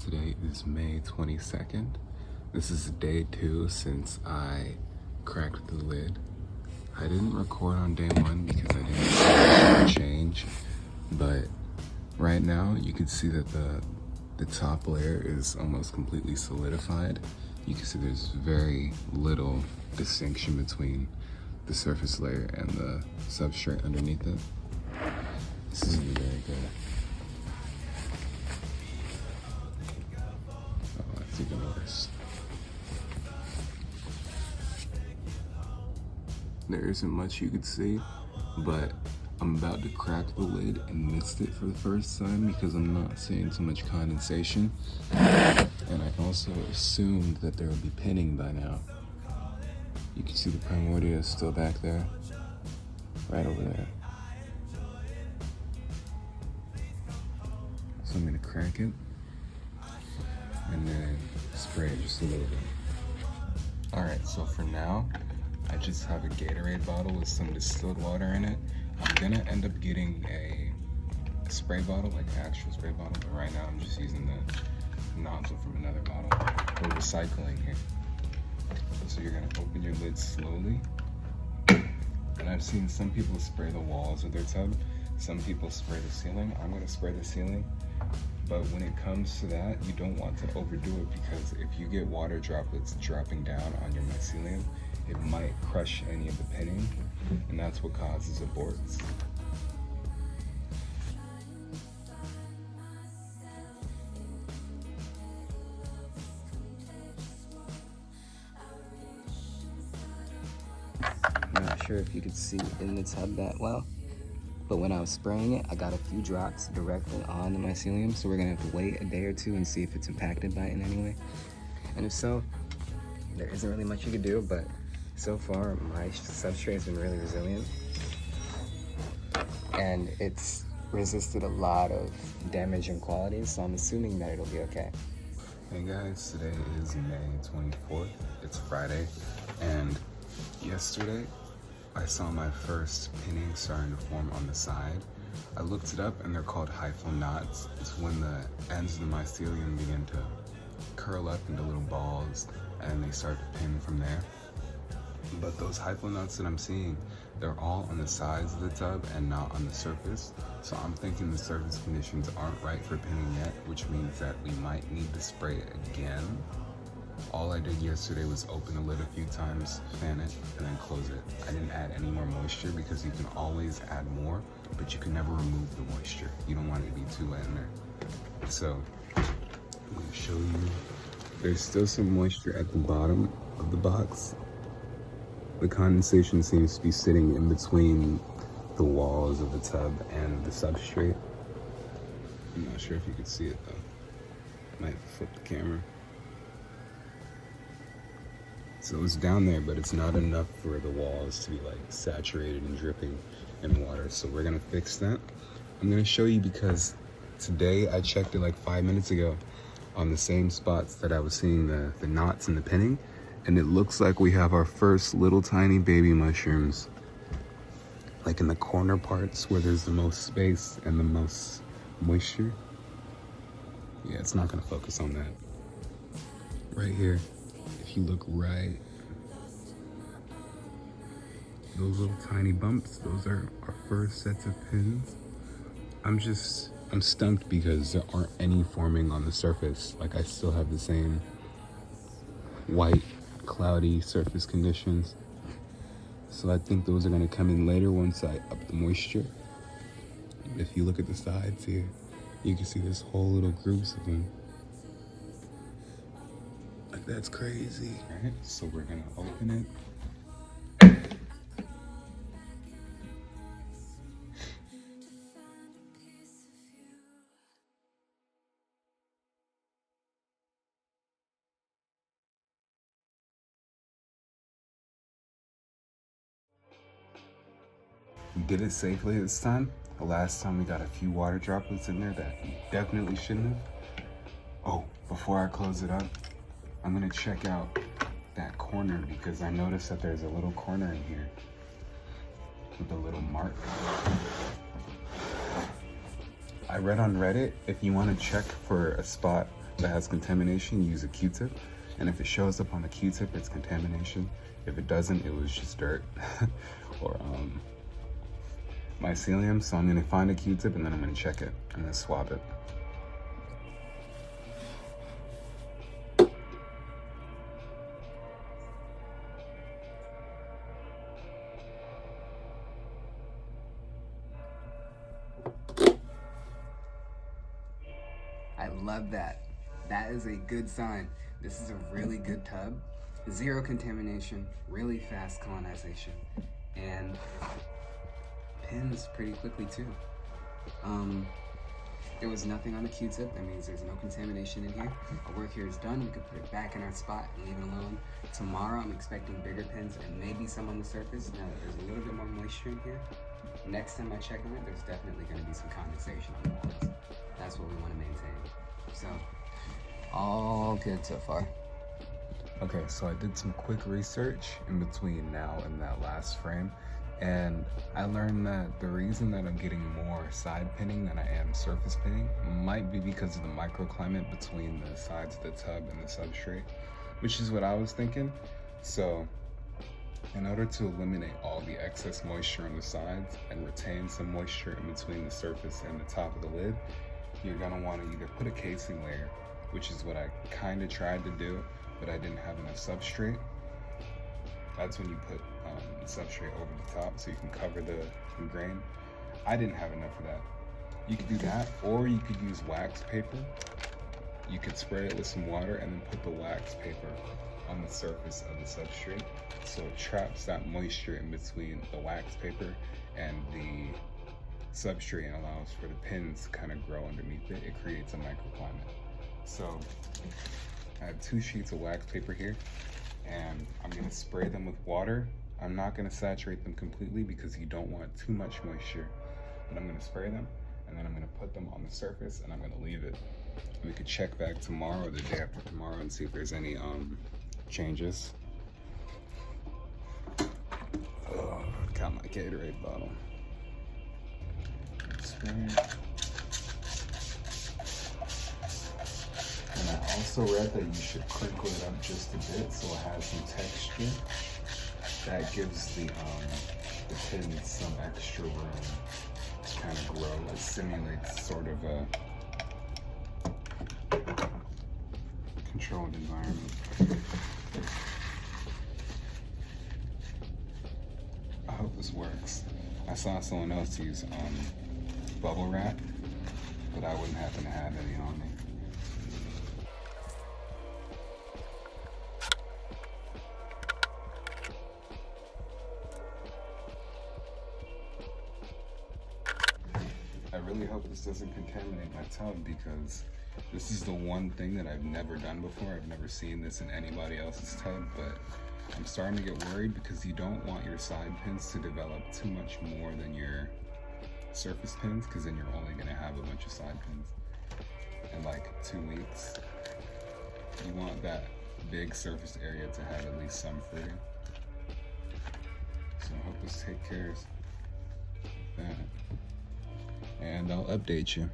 Today is May 22nd. This is day 2 since I cracked the lid. I didn't record on day 1 because I didn't see much change, but right now you can see that the top layer is almost completely solidified. You can see there's very little distinction between the surface layer and the substrate underneath it. This isn't very good. Oh, that's even worse. There isn't much you could see, but I'm about to crack the lid and mist it for the first time because I'm not seeing too much condensation. And I also assumed that there would be pinning by now. You can see the primordia is still back there, right over there. So I'm gonna crack it and then spray it just a little bit. All right, so for now, I just have a Gatorade bottle with some distilled water in it. I'm gonna end up getting a spray bottle, like an actual spray bottle, but right now I'm just using the nozzle from another bottle. We're recycling here. So you're gonna open your lid slowly. And I've seen some people spray the walls of their tub. Some people spray the ceiling. I'm gonna spray the ceiling. But when it comes to that, you don't want to overdo it because if you get water droplets dropping down on your mycelium, it might crush any of the pinning, and that's what causes aborts. I'm not sure if you could see in the tub that well, but when I was spraying it, I got a few drops directly on the mycelium, so we're gonna have to wait a day or two and see if it's impacted by it in any way. And if so, there isn't really much you could do, but so far my substrate has been really resilient, and it's resisted a lot of damaging qualities, so I'm assuming that it'll be okay. Hey guys, today is May 24th. It's Friday, and yesterday I saw my first pinning starting to form on the side. I looked it up and they're called hyphal knots. It's when the ends of the mycelium begin to curl up into little balls and they start to pin from there. But those hyphal knots that I'm seeing, they're all on the sides of the tub and not on the surface. So I'm thinking the surface conditions aren't right for pinning yet, which means that we might need to spray it again. All I did yesterday was open the lid a few times, fan it, and then close it. I didn't add any more moisture because you can always add more, but you can never remove the moisture. You don't want it to be too wet in there. So I'm gonna show you. There's still some moisture at the bottom of the box. The condensation seems to be sitting in between the walls of the tub and the substrate. I'm not sure if you can see it though. Might flip the camera. So it's down there, but it's not enough for the walls to be like saturated and dripping in water. So we're gonna fix that. I'm gonna show you because today I checked it like 5 minutes ago on the same spots that I was seeing the knots and the pinning. And it looks like we have our first little tiny baby mushrooms, like in the corner parts where there's the most space and the most moisture. Yeah, it's not gonna focus on that. Right here, if you look right, those little tiny bumps, those are our first sets of pins. I'm stumped because there aren't any forming on the surface. Like I still have the same white, cloudy surface conditions. So I think those are gonna come in later once I up the moisture. If you look at the sides here, you can see this whole little groups of them. Like that's crazy. All right, so we're gonna open it. Did it safely this time. The last time we got a few water droplets in there that we definitely shouldn't have. Oh, before I close it up, I'm gonna check out that corner because I noticed that there's a little corner in here with a little mark. I read on Reddit, if you want to check for a spot that has contamination, use a Q-tip. And if it shows up on the Q-tip, it's contamination. If it doesn't, it was just dirt or mycelium. So I'm gonna find a Q-tip and then I'm gonna check it. I'm gonna swab it. I love that. That is a good sign. This is a really good tub. Zero contamination, really fast colonization, and pins pretty quickly too. There was nothing on the Q-tip. That means there's no contamination in here. Our work here is done. We can put it back in our spot and leave it alone. Tomorrow, I'm expecting bigger pins and maybe some on the surface. Now that there's a little bit more moisture in here, next time I check on it, there's definitely going to be some condensation on the walls. That's what we want to maintain. So, all good so far. Okay, so I did some quick research in between now and that last frame, and I learned that the reason that I'm getting more side pinning than I am surface pinning might be because of the microclimate between the sides of the tub and the substrate, which is what I was thinking. So in order to eliminate all the excess moisture on the sides and retain some moisture in between the surface and the top of the lid, you're gonna wanna either put a casing layer, which is what I kinda tried to do, but I didn't have enough substrate. That's when you put the substrate over the top so you can cover the grain. I didn't have enough of that. You could do that, or you could use wax paper. You could spray it with some water and then put the wax paper on the surface of the substrate. So it traps that moisture in between the wax paper and the substrate and allows for the pins to kind of grow underneath it. It creates a microclimate. So I have 2 sheets of wax paper here, and I'm gonna spray them with water. I'm not gonna saturate them completely because you don't want too much moisture, but I'm gonna spray them and then I'm gonna put them on the surface and I'm gonna leave it. We could check back tomorrow or the day after tomorrow and see if there's any changes. Oh, got my Gatorade bottle. Spray. And I also read that you should crinkle it up just a bit so it has some texture. That gives the pins some extra room to kind of grow. It simulates sort of a controlled environment. I hope this works. I saw someone else use bubble wrap, but I wouldn't happen to have any on me. I really hope this doesn't contaminate my tub because this is the one thing that I've never done before. I've never seen this in anybody else's tub, but I'm starting to get worried because you don't want your side pins to develop too much more than your surface pins, because then you're only gonna have a bunch of side pins in like 2 weeks. You want that big surface area to have at least some fruiting. So I hope this takes care of that. And I'll update you.